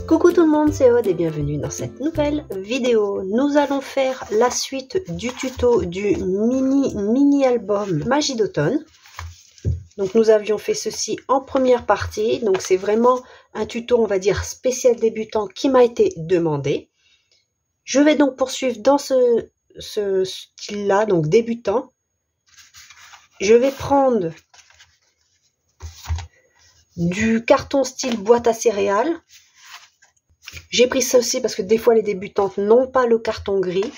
Coucou tout le monde, c'est Aude et bienvenue dans cette nouvelle vidéo. Nous allons faire la suite du tuto du mini album Magie d'automne. Donc nous avions fait ceci en première partie, donc c'est vraiment un tuto on va dire spécial débutant qui m'a été demandé. Je vais donc poursuivre dans ce style-là, donc débutant. Je vais prendre du carton style boîte à céréales. J'ai pris ça aussi parce que des fois les débutantes n'ont pas le carton gris.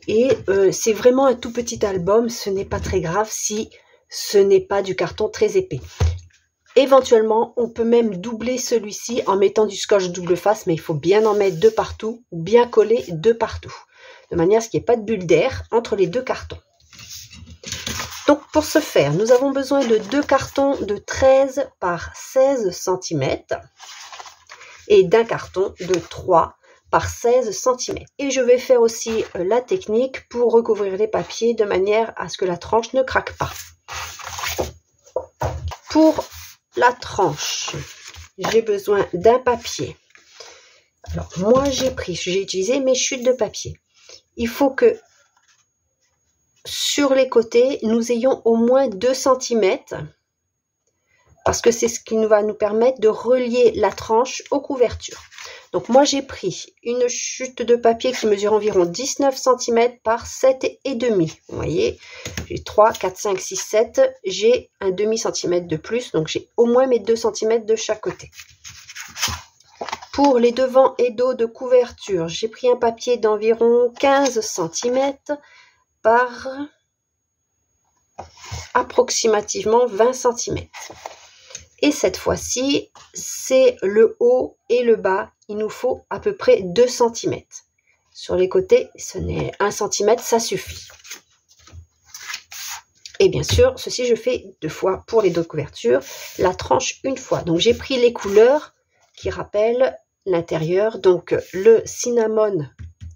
Et c'est vraiment un tout petit album, ce n'est pas très grave si ce n'est pas du carton très épais. Éventuellement, on peut même doubler celui-ci en mettant du scotch double face, mais il faut bien en mettre de partout, ou bien coller de partout, de manière à ce qu'il n'y ait pas de bulle d'air entre les deux cartons. Donc pour ce faire, nous avons besoin de deux cartons de 13 par 16 cm et d'un carton de 3 par 16 cm. Et je vais faire aussi la technique pour recouvrir les papiers de manière à ce que la tranche ne craque pas. Pour la tranche, j'ai besoin d'un papier. Alors moi j'ai utilisé mes chutes de papier. Il faut que sur les côtés, nous ayons au moins 2 cm parce que c'est ce qui va nous permettre de relier la tranche aux couvertures. Donc moi j'ai pris une chute de papier qui mesure environ 19 cm par 7,5. Vous voyez, j'ai 3, 4, 5, 6, 7. J'ai un demi-centimètre de plus, donc j'ai au moins mes 2 cm de chaque côté. Pour les devants et dos de couverture, j'ai pris un papier d'environ 15 cm par approximativement 20 cm. Et cette fois-ci, c'est le haut et le bas. Il nous faut à peu près 2 cm. Sur les côtés, ce n'est 1 cm, ça suffit. Et bien sûr, ceci je fais 2 fois pour les dos de couverture, la tranche une fois. Donc j'ai pris les couleurs qui rappellent l'intérieur. Donc le cinnamon,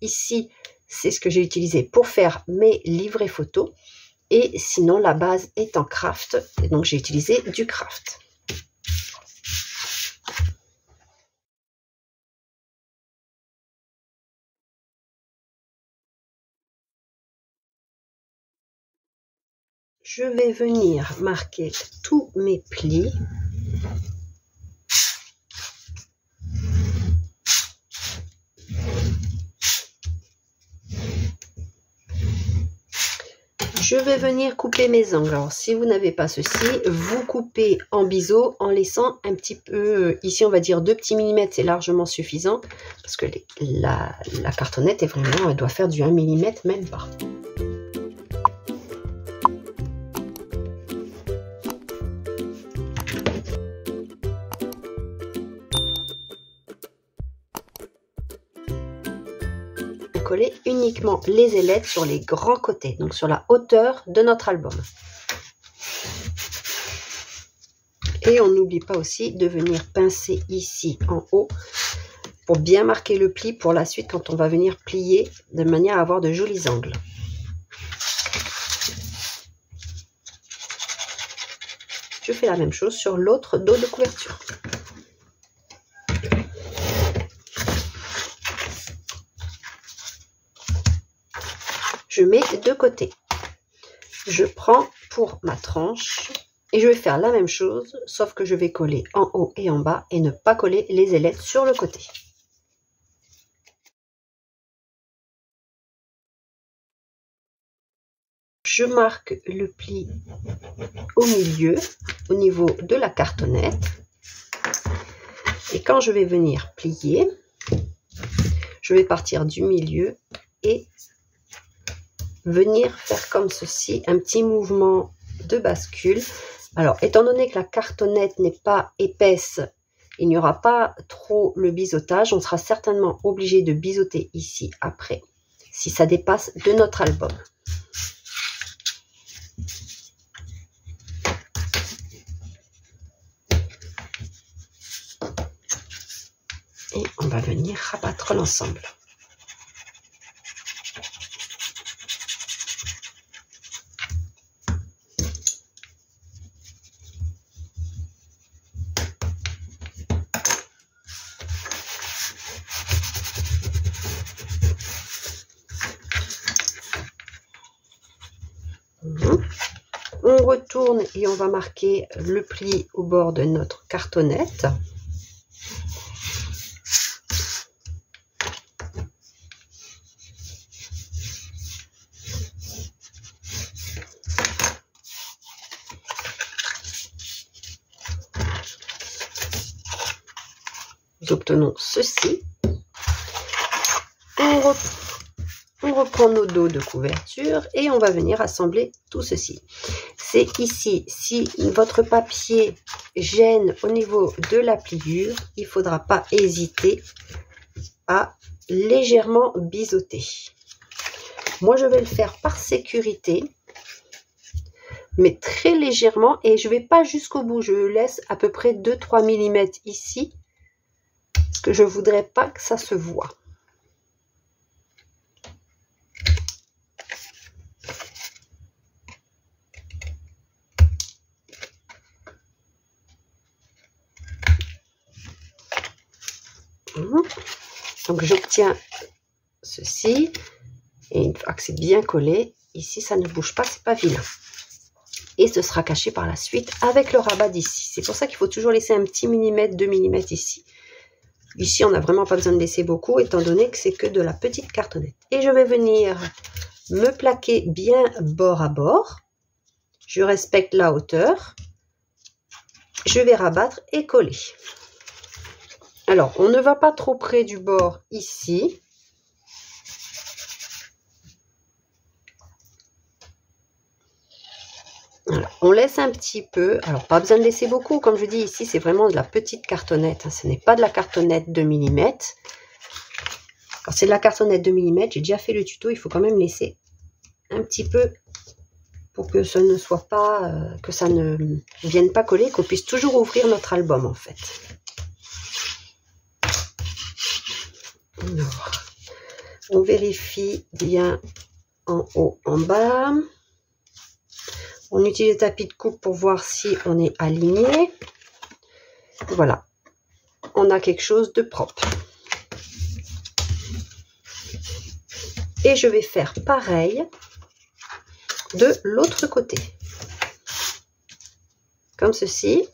ici, c'est ce que j'ai utilisé pour faire mes livrets photos. Et sinon, la base est en craft. Et donc j'ai utilisé du craft. Je vais venir marquer tous mes plis. Je vais venir couper mes angles. Alors, si vous n'avez pas ceci, vous coupez en biseau en laissant un petit peu, ici on va dire 2 petits millimètres, c'est largement suffisant. Parce que la cartonnette est vraiment, elle doit faire du 1 mm, même pas. Coller uniquement les ailettes sur les grands côtés, donc sur la hauteur de notre album. Et on n'oublie pas aussi de venir pincer ici en haut pour bien marquer le pli pour la suite quand on va venir plier de manière à avoir de jolis angles. Je fais la même chose sur l'autre dos de couverture. Je mets de côté. Je prends pour ma tranche et je vais faire la même chose, sauf que je vais coller en haut et en bas et ne pas coller les ailettes sur le côté. Je marque le pli au milieu, au niveau de la cartonnette. Et quand je vais venir plier, je vais partir du milieu et venir faire comme ceci, un petit mouvement de bascule. Alors, étant donné que la cartonnette n'est pas épaisse, il n'y aura pas trop le biseautage. On sera certainement obligé de biseauter ici après, si ça dépasse de notre album. Et on va venir rabattre l'ensemble. On retourne et on va marquer le pli au bord de notre cartonnette. Nous obtenons ceci. On reprend nos dos de couverture et on va venir assembler tout ceci. C'est ici, si votre papier gêne au niveau de la pliure, il ne faudra pas hésiter à légèrement biseauter. Moi, je vais le faire par sécurité, mais très légèrement, et je ne vais pas jusqu'au bout. Je laisse à peu près 2-3 mm ici, parce que je ne voudrais pas que ça se voit. Donc j'obtiens ceci, et une fois que c'est bien collé, ici ça ne bouge pas, c'est pas vilain. Et ce sera caché par la suite avec le rabat d'ici. C'est pour ça qu'il faut toujours laisser un petit millimètre, 2 mm ici. Ici on n'a vraiment pas besoin de laisser beaucoup, étant donné que c'est que de la petite cartonnette. Et je vais venir me plaquer bien bord à bord. Je respecte la hauteur. Je vais rabattre et coller. Alors, on ne va pas trop près du bord ici. Voilà, on laisse un petit peu. Alors, pas besoin de laisser beaucoup. Comme je dis, ici, c'est vraiment de la petite cartonnette. Ce n'est pas de la cartonnette 2 mm. Quand c'est de la cartonnette 2 mm, j'ai déjà fait le tuto. Il faut quand même laisser un petit peu pour que ce ne soit pas, que ça ne vienne pas coller, qu'on puisse toujours ouvrir notre album, en fait. Alors, on vérifie bien en haut, en bas. On utilise le tapis de coupe pour voir si on est aligné. Voilà, on a quelque chose de propre. Et je vais faire pareil de l'autre côté. Comme ceci,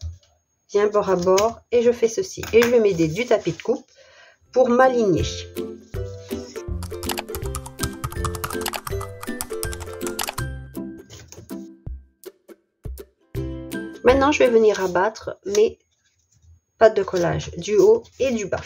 bien bord à bord, et je fais ceci. Et je vais m'aider du tapis de coupe pour m'aligner. Maintenant, je vais venir abattre mes pattes de collage du haut et du bas.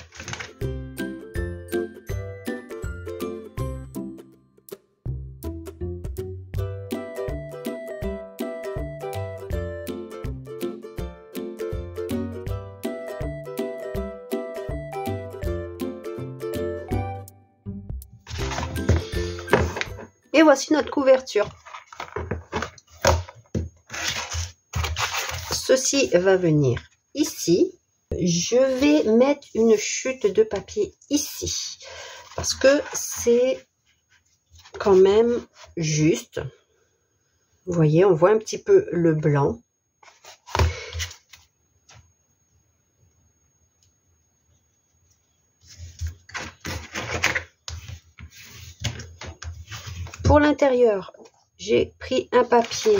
Et voici notre couverture. Ceci va venir ici. Je vais mettre une chute de papier ici. Parce que c'est quand même juste. Vous voyez, on voit un petit peu le blanc. Pour l'intérieur, j'ai pris un papier,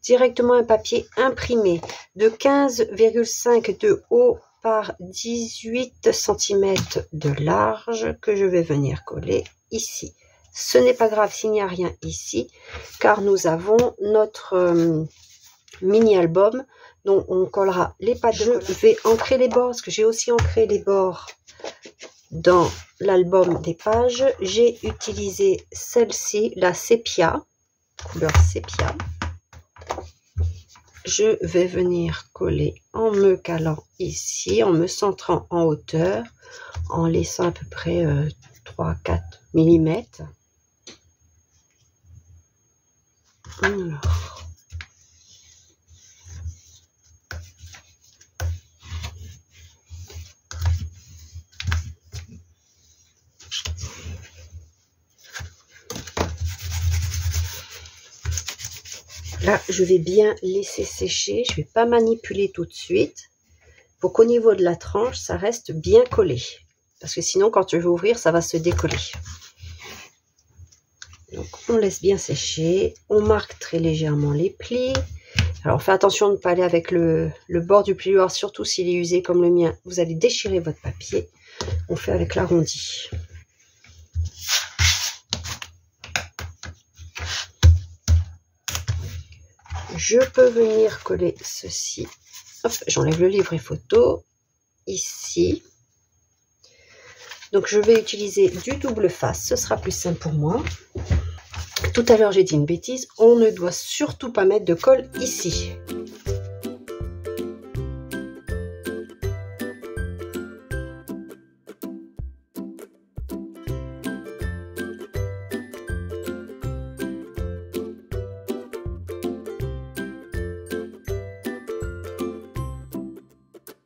directement un papier imprimé de 15,5 de haut par 18 cm de large que je vais venir coller ici. Ce n'est pas grave s'il n'y a rien ici, car nous avons notre mini-album dont on collera les pattes. Je vais ancrer les bords, parce que j'ai aussi ancré les bords dans l'album des pages. J'ai utilisé celle-ci, la sépia, couleur sépia. Je vais venir coller en me calant ici, en me centrant en hauteur, en laissant à peu près 3-4 mm. Alors. Là, je vais bien laisser sécher. Je ne vais pas manipuler tout de suite pour qu'au niveau de la tranche, ça reste bien collé. Parce que sinon, quand je vais ouvrir, ça va se décoller. Donc, on laisse bien sécher. On marque très légèrement les plis. Alors, faites attention de ne pas aller avec le bord du plioir, surtout s'il est usé comme le mien. Vous allez déchirer votre papier. On fait avec l'arrondi. Je peux venir coller ceci. Hop, j'enlève le livret photo. Ici. Donc, je vais utiliser du double face. Ce sera plus simple pour moi. Tout à l'heure, j'ai dit une bêtise. On ne doit surtout pas mettre de colle ici.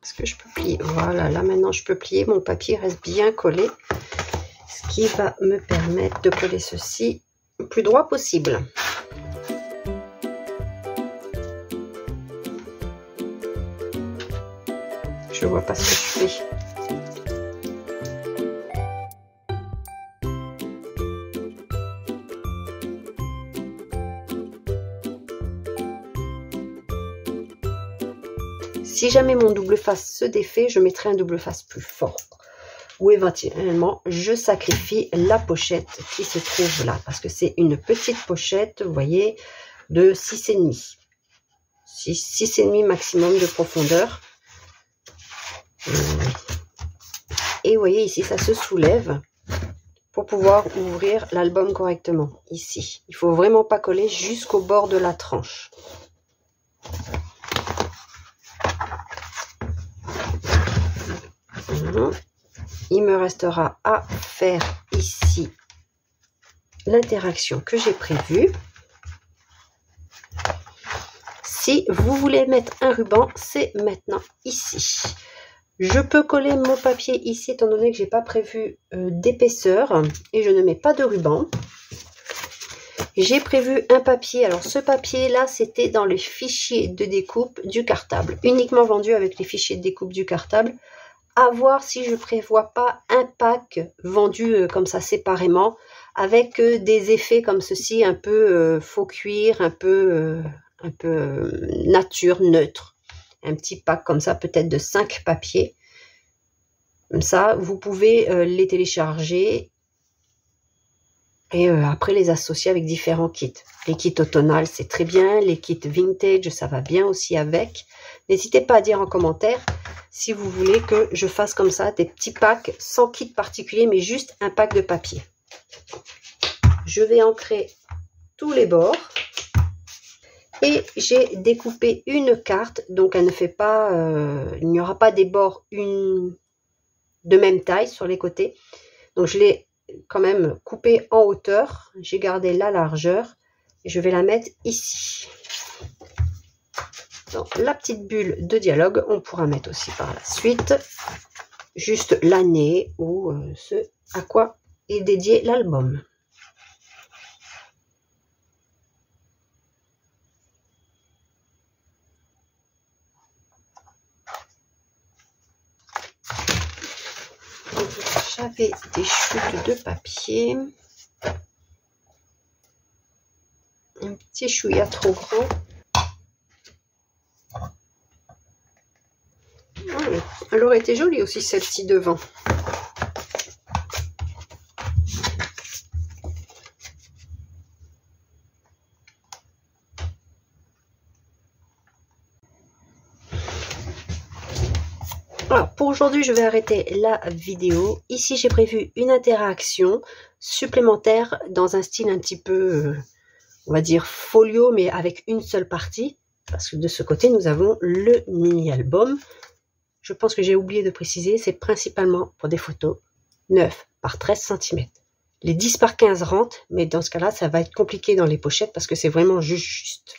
Est-ce que je peux plier? Voilà, là maintenant je peux plier. Mon papier reste bien collé. Ce qui va me permettre de coller ceci le plus droit possible. Je vois pas ce que je fais. Si jamais mon double face se défait, je mettrai un double face plus fort. Ou éventuellement, je sacrifie la pochette qui se trouve là. Parce que c'est une petite pochette, vous voyez, de 6,5. 6,5 maximum de profondeur. Et vous voyez ici, ça se soulève pour pouvoir ouvrir l'album correctement. Ici, il faut vraiment pas coller jusqu'au bord de la tranche. Il me restera à faire ici l'interaction que j'ai prévue. Si vous voulez mettre un ruban, c'est maintenant ici. Je peux coller mon papier ici étant donné que j'ai pas prévu d'épaisseur et je ne mets pas de ruban. J'ai prévu un papier. Alors ce papier là, c'était dans les fichiers de découpe du cartable, uniquement vendu avec les fichiers de découpe du cartable. À voir si je prévois pas un pack vendu comme ça séparément avec des effets comme ceci, un peu faux cuir, un peu nature, neutre. Un petit pack comme ça, peut-être de 5 papiers. Comme ça, vous pouvez les télécharger et après les associer avec différents kits. Les kits automnales, c'est très bien. Les kits vintage, ça va bien aussi avec. N'hésitez pas à dire en commentaire si vous voulez que je fasse comme ça, des petits packs sans kit particulier, mais juste un pack de papier. Je vais ancrer tous les bords. Et j'ai découpé une carte, donc elle ne fait pas, il n'y aura pas des bords de même taille sur les côtés. Donc je l'ai quand même coupé en hauteur. J'ai gardé la largeur. Et je vais la mettre ici. Dans la petite bulle de dialogue, on pourra mettre aussi par la suite juste l'année ou ce à quoi est dédié l'album. J'avais des chutes de papier. Un petit chouïa trop grand. Elle aurait été jolie aussi celle-ci devant. Alors, pour aujourd'hui, je vais arrêter la vidéo. Ici, j'ai prévu une interaction supplémentaire dans un style un petit peu, on va dire, folio, mais avec une seule partie. Parce que de ce côté, nous avons le mini-album. Je pense que j'ai oublié de préciser, c'est principalement pour des photos 9 par 13 cm. Les 10 par 15 rentrent, mais dans ce cas-là, ça va être compliqué dans les pochettes parce que c'est vraiment juste.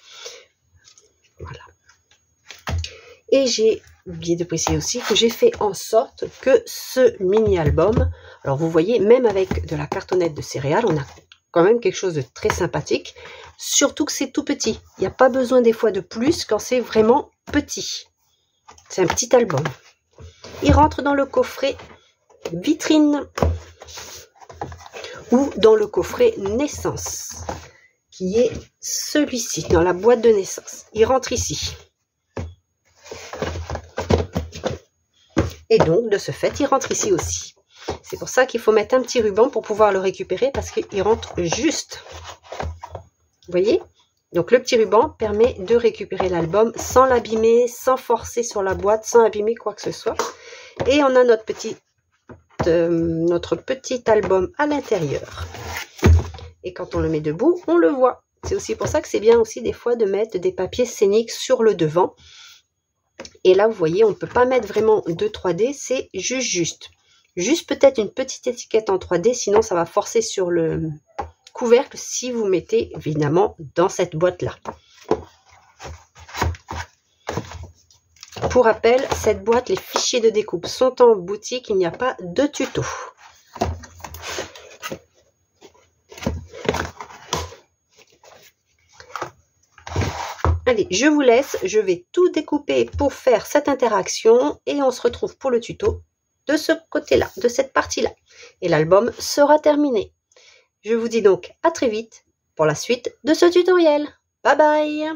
Voilà. Et j'ai oublié de préciser aussi que j'ai fait en sorte que ce mini-album, alors vous voyez, même avec de la cartonnette de céréales, on a quand même quelque chose de très sympathique. Surtout que c'est tout petit. Il n'y a pas besoin des fois de plus quand c'est vraiment petit. C'est un petit album. Il rentre dans le coffret vitrine ou dans le coffret naissance qui est celui-ci, dans la boîte de naissance. Il rentre ici. Et donc, de ce fait, il rentre ici aussi. C'est pour ça qu'il faut mettre un petit ruban pour pouvoir le récupérer parce qu'il rentre juste. Vous voyez? Donc, le petit ruban permet de récupérer l'album sans l'abîmer, sans forcer sur la boîte, sans abîmer quoi que ce soit. Et on a notre petit album à l'intérieur. Et quand on le met debout, on le voit. C'est aussi pour ça que c'est bien aussi des fois de mettre des papiers scéniques sur le devant. Et là, vous voyez, on ne peut pas mettre vraiment de 3D, c'est juste. Juste peut-être une petite étiquette en 3D, sinon ça va forcer sur le couvercle si vous mettez évidemment dans cette boîte-là. Pour rappel, cette boîte, les fichiers de découpe sont en boutique, il n'y a pas de tuto. Allez, je vous laisse, je vais tout découper pour faire cette interaction et on se retrouve pour le tuto de ce côté-là, de cette partie-là. Et l'album sera terminé. Je vous dis donc à très vite pour la suite de ce tutoriel. Bye bye!